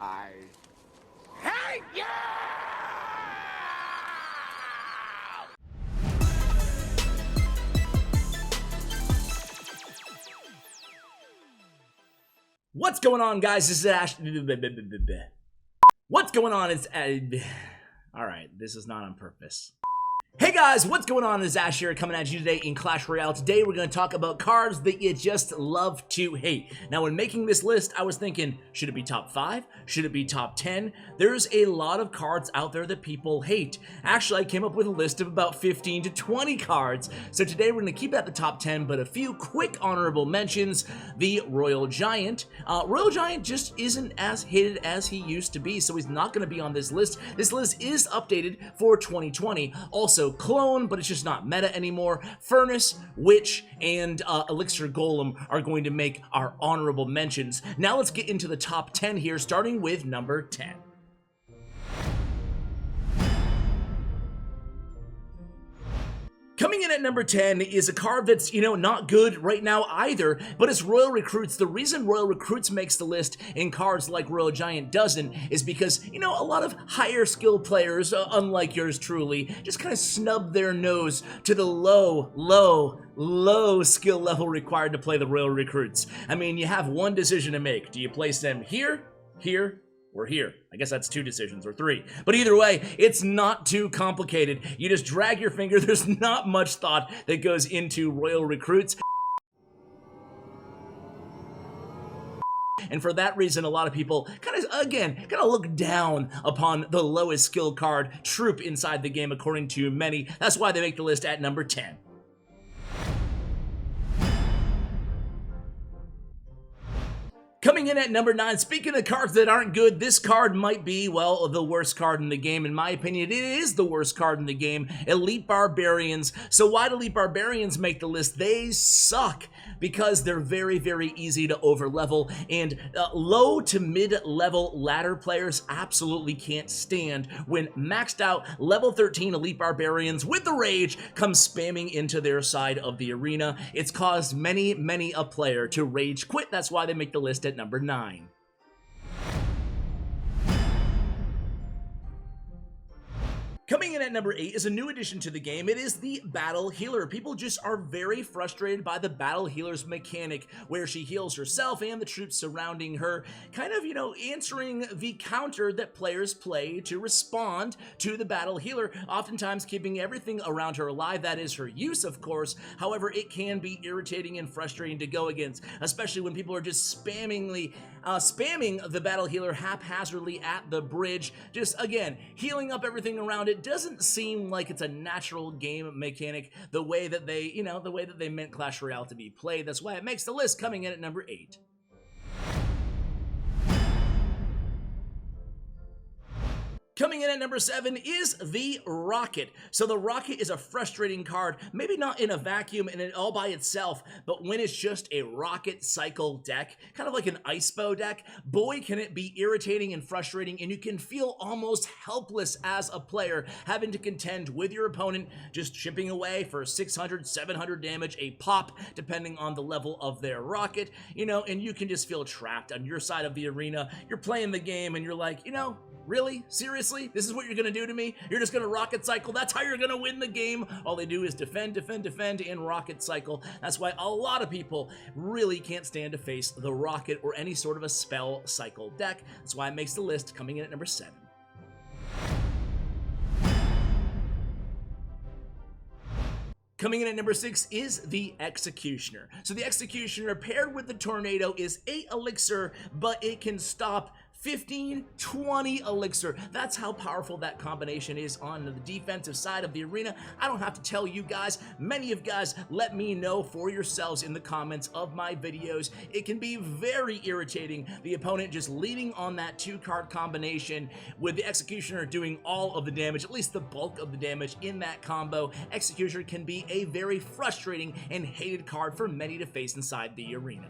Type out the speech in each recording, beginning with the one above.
I hate you! What's going on, guys? This is Ash. What's going on? It's alright, this is not on purpose. Hey guys, what's going on? It's Ash here coming at you today in Clash Royale. Today we're going to talk about cards that you just love to hate. Now when making this list, I was thinking, should it be top 5? Should it be top 10? There's a lot of cards out there that people hate. Actually, I came up with a list of about 15 to 20 cards. So today we're going to keep it at the top 10, but a few quick honorable mentions. The Royal Giant. Royal Giant just isn't as hated as he used to be, so he's not going to be on this list. This list is updated for 2020. Also, Clone, but it's just not meta anymore. Furnace, Witch, and Elixir Golem are going to make our honorable mentions. Now let's get into the top 10 here, starting with number 10. Coming in at number 10 is a card that's, not good right now either, but it's Royal Recruits. The reason Royal Recruits makes the list and cards like Royal Giant doesn't is because, a lot of higher skill players, unlike yours truly, just kind of snub their nose to the low skill level required to play the Royal Recruits. I mean, you have one decision to make. Do you place them here, or here? I guess that's 2 decisions, or 3. But either way, it's not too complicated. You just drag your finger. There's not much thought that goes into Royal Recruits. And for that reason, a lot of people kind of look down upon the lowest skill card troop inside the game, according to many. That's why they make the list at number 10. Coming in at number 9, speaking of cards that aren't good, this card might be, well, the worst card in the game. In my opinion, it is the worst card in the game. Elite Barbarians. So why do Elite Barbarians make the list? They suck because they're very, very easy to overlevel, and low to mid-level ladder players absolutely can't stand when maxed out level 13 Elite Barbarians with the Rage come spamming into their side of the arena. It's caused many a player to rage quit. That's why they make the list at number 9. Coming in at number 8 is a new addition to the game. It is the Battle Healer. People just are very frustrated by the Battle Healer's mechanic, where she heals herself and the troops surrounding her, kind of, answering the counter that players play to respond to the Battle Healer, oftentimes keeping everything around her alive. That is her use, of course. However, it can be irritating and frustrating to go against, especially when people are just spamming the Battle Healer haphazardly at the bridge. Just, again, healing up everything around it doesn't seem like it's a natural game mechanic the way that they meant Clash Royale to be played. That's why it makes the list, coming in at number 8. Coming in at number 7 is the Rocket. So the Rocket is a frustrating card, maybe not in a vacuum and all by itself, but when it's just a Rocket cycle deck, kind of like an Expo deck, boy can it be irritating and frustrating, and you can feel almost helpless as a player having to contend with your opponent just chipping away for 600, 700 damage a pop, depending on the level of their Rocket, and you can just feel trapped on your side of the arena. You're playing the game and you're like, really? Seriously? This is what you're gonna do to me? You're just gonna Rocket Cycle? That's how you're gonna win the game? All they do is defend, and Rocket Cycle. That's why a lot of people really can't stand to face the Rocket or any sort of a spell cycle deck. That's why it makes the list, coming in at number 7. Coming in at number 6 is the Executioner. So the Executioner paired with the Tornado is 8 elixir, but it can stop 15, 20 elixir. That's how powerful that combination is on the defensive side of the arena. I don't have to tell you guys. Many of you guys let me know for yourselves in the comments of my videos. It can be very irritating, the opponent just leading on that 2-card combination with the Executioner doing all of the damage, at least the bulk of the damage in that combo. Executioner can be a very frustrating and hated card for many to face inside the arena.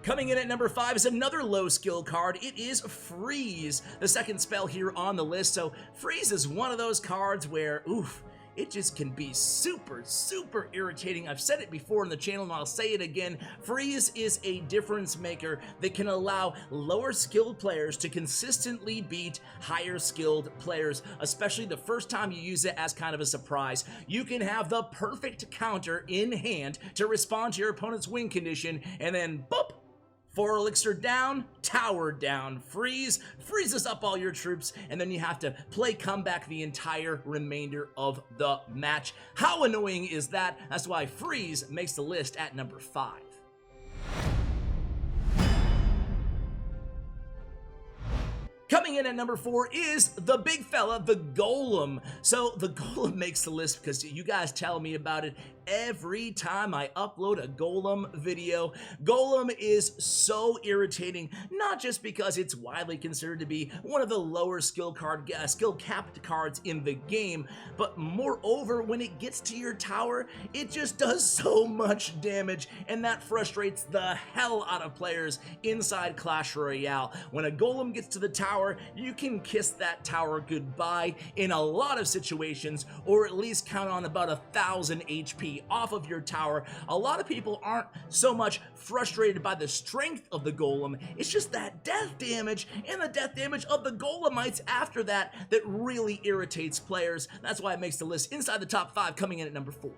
Coming in at number 5 is another low skill card. It is Freeze, the second spell here on the list. So Freeze is one of those cards where, oof, it just can be super, super irritating. I've said it before in the channel and I'll say it again. Freeze is a difference maker that can allow lower skilled players to consistently beat higher skilled players, especially the first time you use it as kind of a surprise. You can have the perfect counter in hand to respond to your opponent's win condition, and then boop, 4 elixir down, tower down, freezes up all your troops, and then you have to play comeback the entire remainder of the match. How annoying is that? That's why freeze makes the list at number 5. Coming in at number 4 is the big fella, the Golem. So the Golem makes the list because you guys tell me about it every time I upload a Golem video. Golem is so irritating, not just because it's widely considered to be one of the lower skill capped cards in the game, but moreover, when it gets to your tower, it just does so much damage, and that frustrates the hell out of players inside Clash Royale. When a Golem gets to the tower, you can kiss that tower goodbye in a lot of situations, or at least count on about 1,000 HP off of your tower. A lot of people aren't so much frustrated by the strength of the Golem, it's just that death damage and the death damage of the Golemites after that that really irritates players. That's why it makes the list inside the top 5, coming in at number 4.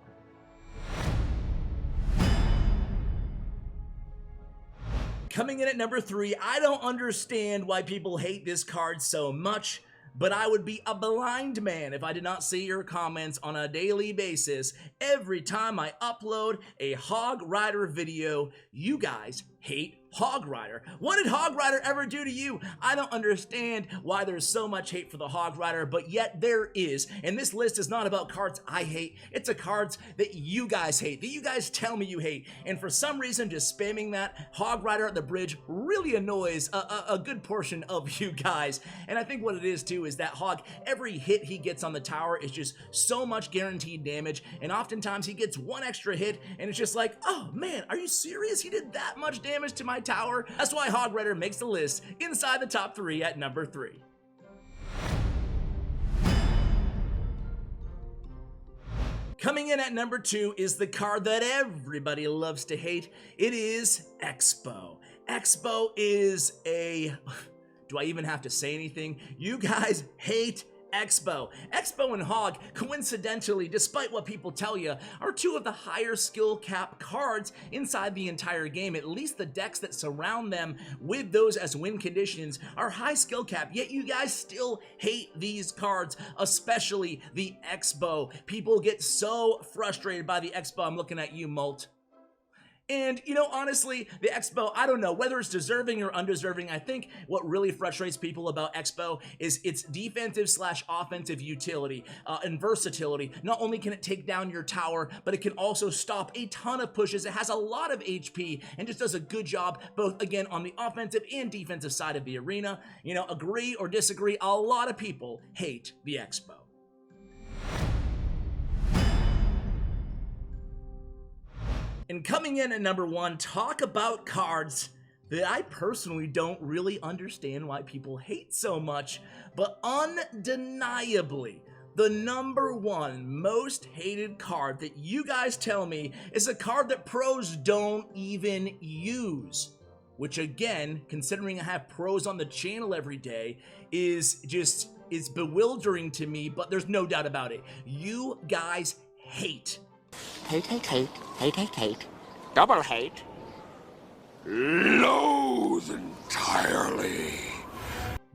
Coming in at number 3, I don't understand why people hate this card so much, but I would be a blind man if I did not see your comments on a daily basis. Every time I upload a Hog Rider video, you guys hate Hog Rider. What did Hog Rider ever do to you? I don't understand why there's so much hate for the Hog Rider, but yet there is. And this list is not about cards I hate. It's a cards that you guys hate, that you guys tell me you hate. And for some reason, just spamming that Hog Rider at the bridge really annoys a good portion of you guys. And I think what it is too is that Hog, every hit he gets on the tower is just so much guaranteed damage. And oftentimes he gets one extra hit and it's just like, oh man, are you serious? He did that much damage to my tower? That's why Hog Rider makes the list inside the top 3 at number 3. Coming in at number 2 is the card that everybody loves to hate. It is Expo. Expo is a... Do I even have to say anything? You guys hate Expo. Expo and Hog, coincidentally, despite what people tell you, are 2 of the higher skill cap cards inside the entire game. At least the decks that surround them with those as win conditions are high skill cap, yet you guys still hate these cards, especially the Expo. People get so frustrated by the Expo. I'm looking at you, Molt. And, you know, honestly, the Expo, I don't know, whether it's deserving or undeserving, I think what really frustrates people about Expo is its defensive / offensive utility and versatility. Not only can it take down your tower, but it can also stop a ton of pushes. It has a lot of HP and just does a good job, both, again, on the offensive and defensive side of the arena. You know, agree or disagree, a lot of people hate the Expo. And coming in at number 1, talk about cards that I personally don't really understand why people hate so much, but undeniably, the number 1 most hated card that you guys tell me is a card that pros don't even use. Which again, considering I have pros on the channel every day, is bewildering to me, but there's no doubt about it. You guys hate. Hate. Double hate. Loathe entirely.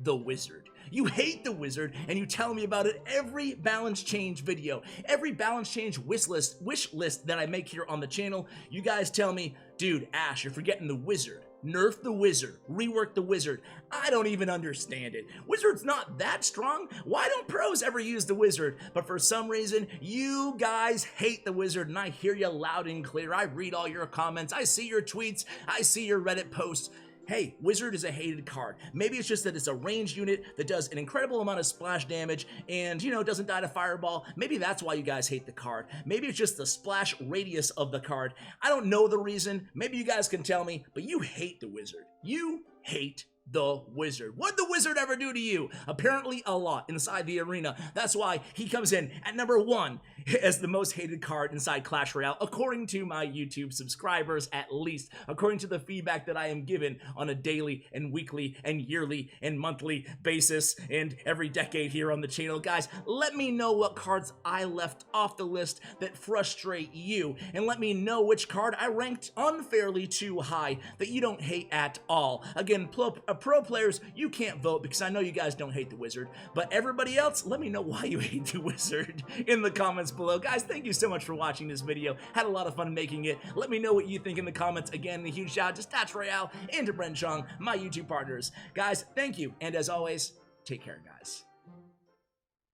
The Wizard. You hate the Wizard, and you tell me about it every balance change video, every balance change wish list that I make here on the channel. You guys tell me, dude, Ash, you're forgetting the Wizard. Nerf the Wizard, rework the Wizard. I don't even understand it. Wizard's not that strong. Why don't pros ever use the Wizard? But for some reason, you guys hate the Wizard, and I hear you loud and clear. I read all your comments. I see your tweets. I see your Reddit posts. Hey, Wizard is a hated card. Maybe it's just that it's a ranged unit that does an incredible amount of splash damage and, you know, doesn't die to fireball. Maybe that's why you guys hate the card. Maybe it's just the splash radius of the card. I don't know the reason. Maybe you guys can tell me, but you hate the Wizard. You hate the Wizard. What'd the Wizard ever do to you? Apparently a lot inside the arena. That's why he comes in at number 1 as the most hated card inside Clash Royale, according to my YouTube subscribers, at least, according to the feedback that I am given on a daily and weekly and yearly and monthly basis and every decade here on the channel. Guys, let me know what cards I left off the list that frustrate you, and let me know which card I ranked unfairly too high that you don't hate at all. Again, pro players, you can't vote because I know you guys don't hate the Wizard, but everybody else, let me know why you hate the Wizard in the comments below. Guys, thank you so much for watching this video. Had a lot of fun making it. Let me know what you think in the comments. Again, a huge shout out to Stutts Royale and to Bren Chong, my YouTube partners. Guys, thank you, and as always, take care, guys.